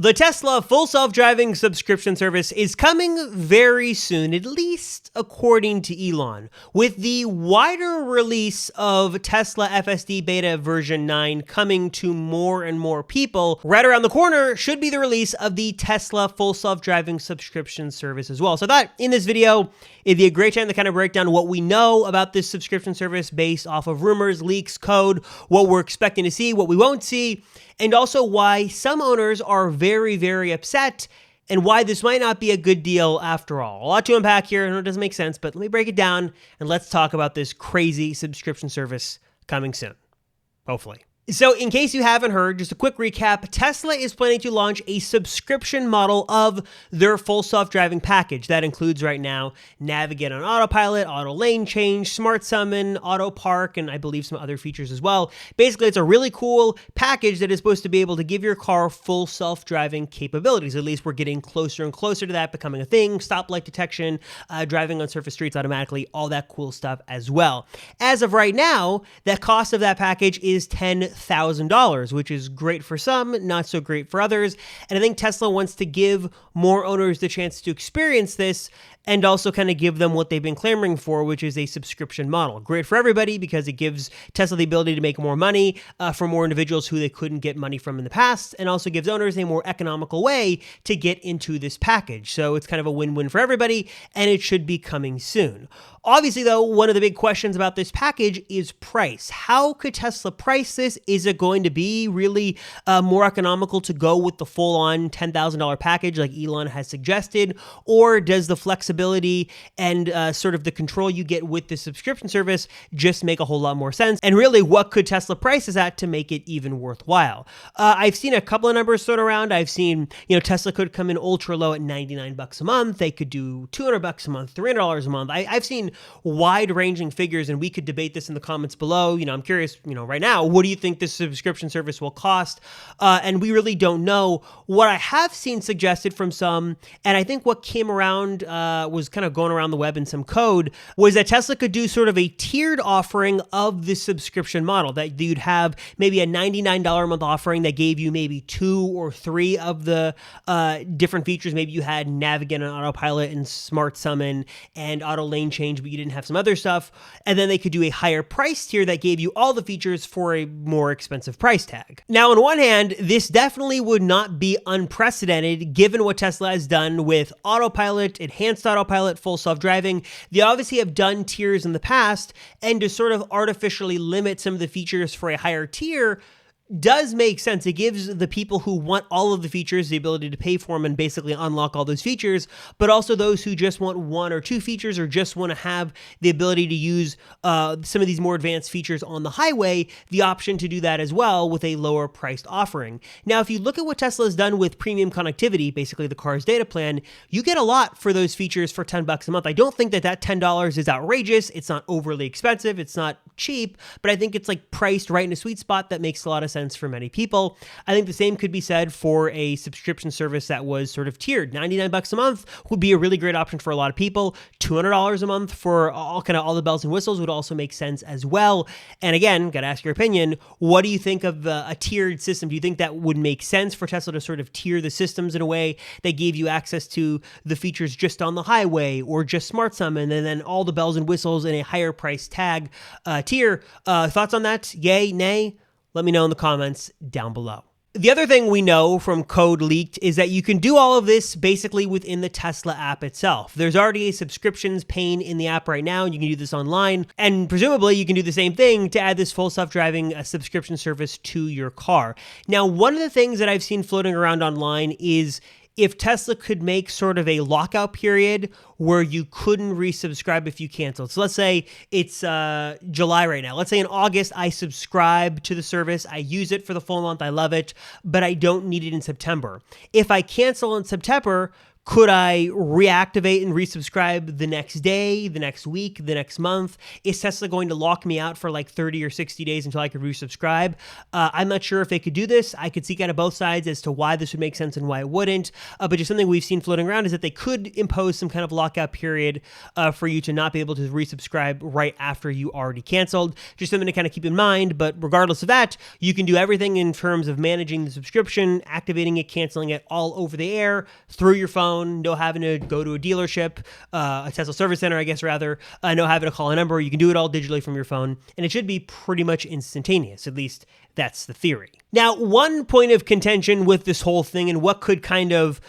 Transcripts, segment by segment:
The Tesla full self-driving subscription service is coming very soon, at least according to Elon, with the wider release of Tesla FSD Beta version 9 coming to more and more people. Right around the corner should be the release of the Tesla full self-driving subscription service as well. So I thought in this video, it'd be a great time to kind of break down what we know about this subscription service based off of rumors, leaks, code, what we're expecting to see, what we won't see, and also why some owners are very, very upset and why this might not be a good deal after all. A lot to unpack here. I know it doesn't make sense, but let me break it down and let's talk about this crazy subscription service coming soon, hopefully. So in case you haven't heard, just a quick recap, Tesla is planning to launch a subscription model of their full self-driving package. That includes right now navigate on autopilot, auto lane change, smart summon, auto park, and I believe some other features as well. Basically, it's a really cool package that is supposed to be able to give your car full self-driving capabilities. At least we're getting closer and closer to that becoming a thing. Stoplight detection, driving on surface streets automatically, all that cool stuff as well. As of right now, the cost of that package is $10,000, which is great for some, not so great for others. And I think Tesla wants to give more owners the chance to experience this and also kind of give them what they've been clamoring for, which is a subscription model. Great for everybody because it gives Tesla the ability to make more money for more individuals who they couldn't get money from in the past, and also gives owners a more economical way to get into this package. So it's kind of a win-win for everybody, and it should be coming soon. Obviously, though, one of the big questions about this package is price. How could Tesla price this? Is it going to be really more economical to go with the full-on $10,000 package like Elon has suggested? Or does the flexibility and sort of the control you get with the subscription service just make a whole lot more sense? And really, what could Tesla price this at to make it even worthwhile? I've seen a couple of numbers thrown around. I've seen, Tesla could come in ultra low at $99 a month. They could do $200 a month, $300 a month. I've seen wide-ranging figures, and we could debate this in the comments below. I'm curious, right now, what do you think this subscription service will cost? And we really don't know. What I have seen suggested from some, and I think what came around was kind of going around the web in some code, was that Tesla could do sort of a tiered offering of this subscription model, that you'd have maybe a $99 a month offering that gave you maybe 2 or 3 of the different features. Maybe you had navigate on autopilot and smart summon and auto lane change, but you didn't have some other stuff. And then they could do a higher price tier that gave you all the features for a more expensive price tag. Now, on one hand, this definitely would not be unprecedented given what Tesla has done with autopilot, enhanced autopilot, full self-driving. They obviously have done tiers in the past, and to sort of artificially limit some of the features for a higher tier does make sense. It gives the people who want all of the features the ability to pay for them and basically unlock all those features, but also those who just want 1 or 2 features or just want to have the ability to use some of these more advanced features on the highway, the option to do that as well with a lower priced offering. Now, if you look at what Tesla has done with premium connectivity, basically the car's data plan, you get a lot for those features for $10 a month. I don't think that $10 is outrageous. It's not overly expensive. It's not cheap, but I think it's like priced right in a sweet spot that makes a lot of sense for many people. I think the same could be said for a subscription service that was sort of tiered. $99 a month would be a really great option for a lot of people. $200 a month for all the bells and whistles would also make sense as well. And again, got to ask your opinion. What do you think of a tiered system? Do you think that would make sense for Tesla to sort of tier the systems in a way that gave you access to the features just on the highway or just smart summon and then all the bells and whistles in a higher price tag tier? Thoughts on that? Yay, nay? Let me know in the comments down below. The other thing we know from code leaked is that you can do all of this basically within the Tesla app itself. There's already a subscriptions pane in the app right now, and you can do this online. And presumably you can do the same thing to add this full self-driving subscription service to your car. Now, one of the things that I've seen floating around online is if Tesla could make sort of a lockout period where you couldn't resubscribe if you canceled. So let's say it's July right now. Let's say in August, I subscribe to the service. I use it for the full month. I love it, but I don't need it in September. If I cancel in September, Could I reactivate and resubscribe the next day, the next week, the next month? Is Tesla going to lock me out for like 30 or 60 days until I could resubscribe? I'm not sure if they could do this. I could see kind of both sides as to why this would make sense and why it wouldn't. But just something we've seen floating around is that they could impose some kind of lockout period for you to not be able to resubscribe right after you already canceled. Just something to kind of keep in mind. But regardless of that, you can do everything in terms of managing the subscription, activating it, canceling it all over the air through your phone. No having to go to a dealership, a Tesla service center, I guess, rather. No having to call a number. You can do it all digitally from your phone. And it should be pretty much instantaneous. At least that's the theory. Now, one point of contention with this whole thing and what could kind of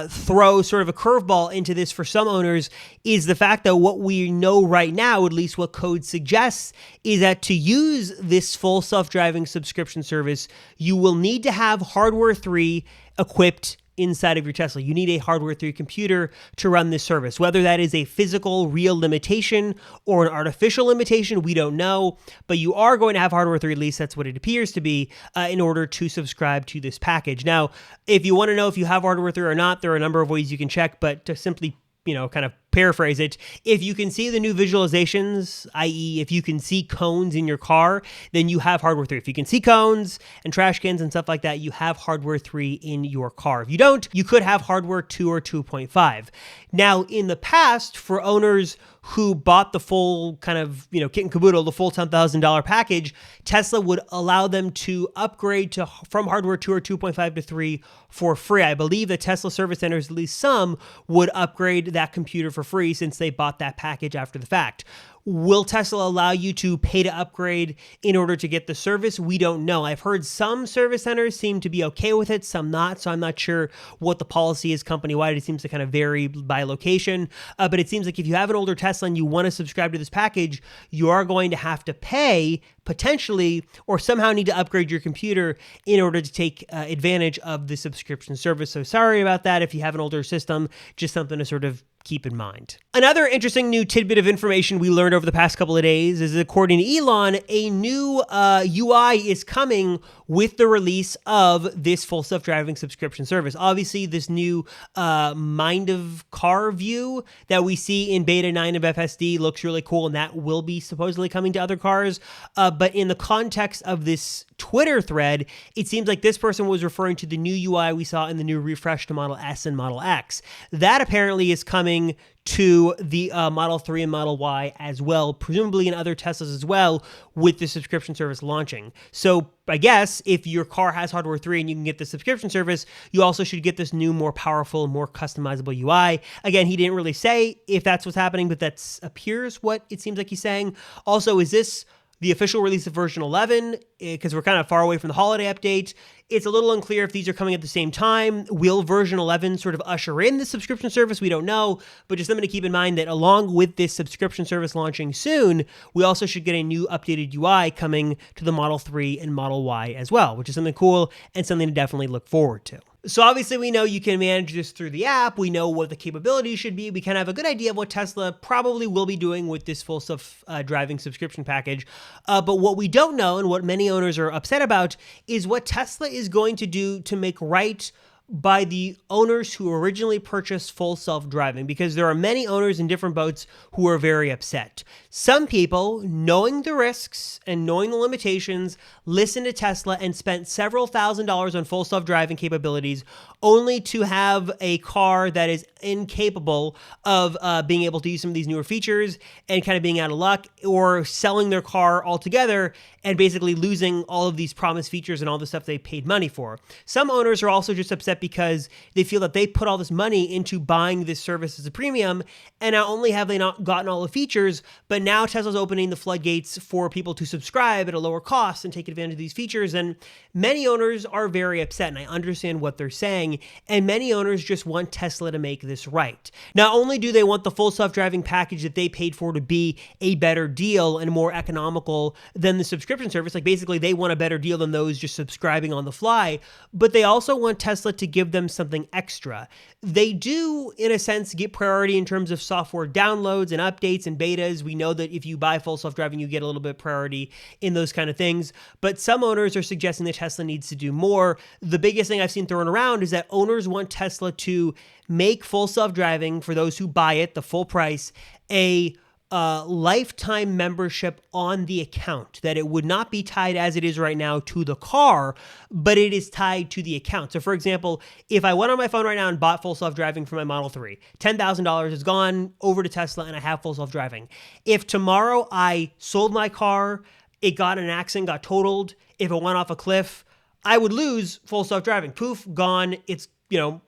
throw sort of a curveball into this for some owners is the fact that what we know right now, at least what code suggests, is that to use this full self-driving subscription service, you will need to have Hardware 3 equipped inside of your Tesla. You need a Hardware 3 computer to run this service. Whether that is a physical, real limitation or an artificial limitation, we don't know, but you are going to have Hardware 3, at least that's what it appears to be, in order to subscribe to this package. Now, if you want to know if you have Hardware 3 or not, there are a number of ways you can check, but to simply, kind of paraphrase it, if you can see the new visualizations, i.e. if you can see cones in your car, then you have Hardware 3. If you can see cones and trash cans and stuff like that, you have Hardware 3 in your car. If you don't, you could have Hardware 2 or 2.5. Now, in the past, for owners who bought the full kind of, kit and caboodle, the full $10,000 package, Tesla would allow them to upgrade from Hardware 2 or 2.5 to 3 for free. I believe that Tesla service centers, at least some, would upgrade that computer for free since they bought that package after the fact. Will Tesla allow you to pay to upgrade in order to get the service? We don't know. I've heard some service centers seem to be okay with it, some not, so I'm not sure what the policy is company-wide. It seems to kind of vary by location, but it seems like if you have an older Tesla and you want to subscribe to this package, you are going to have to pay potentially or somehow need to upgrade your computer in order to take advantage of the subscription service. So sorry about that if you have an older system, just something to sort of keep in mind. Another interesting new tidbit of information we learned over the past couple of days is, according to Elon, a new UI is coming with the release of this full self-driving subscription service. Obviously, this new Mind of Car view that we see in Beta 9 of FSD looks really cool, and that will be supposedly coming to other cars. But in the context of this Twitter thread, it seems like this person was referring to the new UI we saw in the new refreshed Model S and Model X. That apparently is coming to the Model 3 and Model Y as well, presumably in other Teslas as well, with the subscription service launching. So I guess if your car has Hardware 3 and you can get the subscription service, you also should get this new, more powerful, more customizable UI. Again, he didn't really say if that's what's happening, but that appears what it seems like he's saying. Also, is this the official release of version 11? Because we're kind of far away from the holiday update. It's a little unclear if these are coming at the same time. Will version 11 sort of usher in the subscription service? We don't know, but just something to keep in mind that along with this subscription service launching soon, we also should get a new updated UI coming to the Model 3 and Model Y as well, which is something cool and something to definitely look forward to. So obviously we know you can manage this through the app. We know what the capabilities should be. We kind of have a good idea of what Tesla probably will be doing with this full self-driving subscription package. But what we don't know, and what many owners are upset about, is what Tesla is going to do to make right by the owners who originally purchased full self-driving, because there are many owners in different boats who are very upset. Some people, knowing the risks and knowing the limitations, listened to Tesla and spent several $1,000s on full self-driving capabilities only to have a car that is incapable of being able to use some of these newer features and kind of being out of luck, or selling their car altogether and basically losing all of these promised features and all the stuff they paid money for. Some owners are also just upset because they feel that they put all this money into buying this service as a premium, and not only have they not gotten all the features, but now Tesla's opening the floodgates for people to subscribe at a lower cost and take advantage of these features. And many owners are very upset, and I understand what they're saying, and many owners just want Tesla to make this right. Not only do they want the full self-driving package that they paid for to be a better deal and more economical than the subscription service, like basically they want a better deal than those just subscribing on the fly, but they also want Tesla to give them something extra. They do, in a sense, get priority in terms of software downloads and updates and betas. We know that if you buy full self-driving, you get a little bit of priority in those kind of things. But some owners are suggesting that Tesla needs to do more. The biggest thing I've seen thrown around is that owners want Tesla to make full self-driving, for those who buy it, the full price, a lifetime membership on the account, that it would not be tied as it is right now to the car, but it is tied to the account. So for example, if I went on my phone right now and bought full self-driving for my Model 3, $10,000 is gone over to Tesla and I have full self-driving. If tomorrow I sold my car, it got in an accident, got totaled, if it went off a cliff, I would lose full self-driving. Poof, gone. It's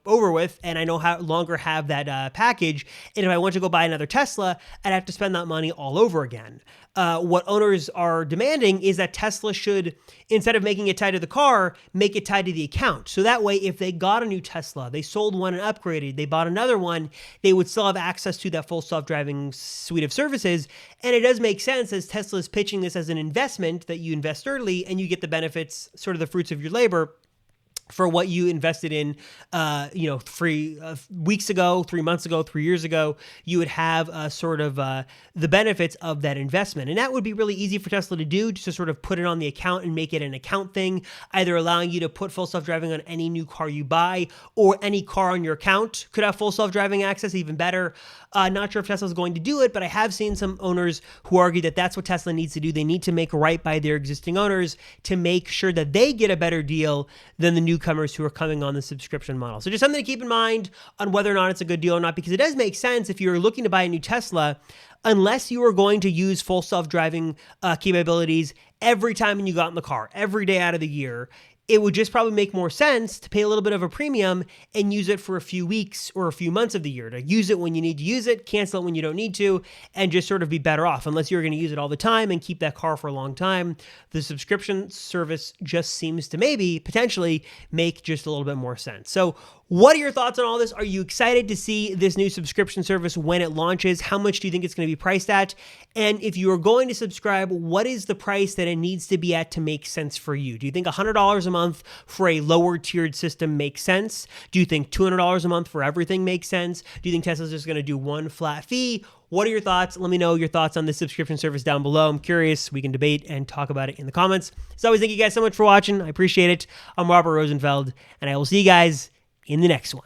over with, and I no longer have that package. And if I want to go buy another Tesla, I'd have to spend that money all over again. What owners are demanding is that Tesla should, instead of making it tied to the car, make it tied to the account. So that way, if they got a new Tesla, they sold one and upgraded, they bought another one, they would still have access to that full self-driving suite of services. And it does make sense, as Tesla is pitching this as an investment, that you invest early and you get the benefits, sort of the fruits of your labor, for what you invested in, 3 weeks ago, 3 months ago, 3 years ago. You would have the benefits of that investment. And that would be really easy for Tesla to do, just to sort of put it on the account and make it an account thing, either allowing you to put full self-driving on any new car you buy, or any car on your account could have full self-driving access, even better. Not sure if Tesla's going to do it, but I have seen some owners who argue that that's what Tesla needs to do. They need to make right by their existing owners to make sure that they get a better deal than the newcomers who are coming on the subscription model. So just something to keep in mind on whether or not it's a good deal or not, because it does make sense if you're looking to buy a new Tesla, unless you are going to use full self-driving capabilities every time you got in the car, every day out of the year, it would just probably make more sense to pay a little bit of a premium and use it for a few weeks or a few months of the year, to use it when you need to use it, cancel it when you don't need to, and just sort of be better off. Unless you're going to use it all the time and keep that car for a long time, the subscription service just seems to maybe potentially make just a little bit more sense. So what are your thoughts on all this? Are you excited to see this new subscription service when it launches? How much do you think it's going to be priced at? And if you are going to subscribe, what is the price that it needs to be at to make sense for you? Do you think $100 a month for a lower tiered system makes sense? Do you think $200 a month for everything makes sense? Do you think Tesla's just going to do one flat fee? What are your thoughts? Let me know your thoughts on this subscription service down below. I'm curious. We can debate and talk about it in the comments. As always, thank you guys so much for watching. I appreciate it. I'm Robert Rosenfeld, and I will see you guys in the next one.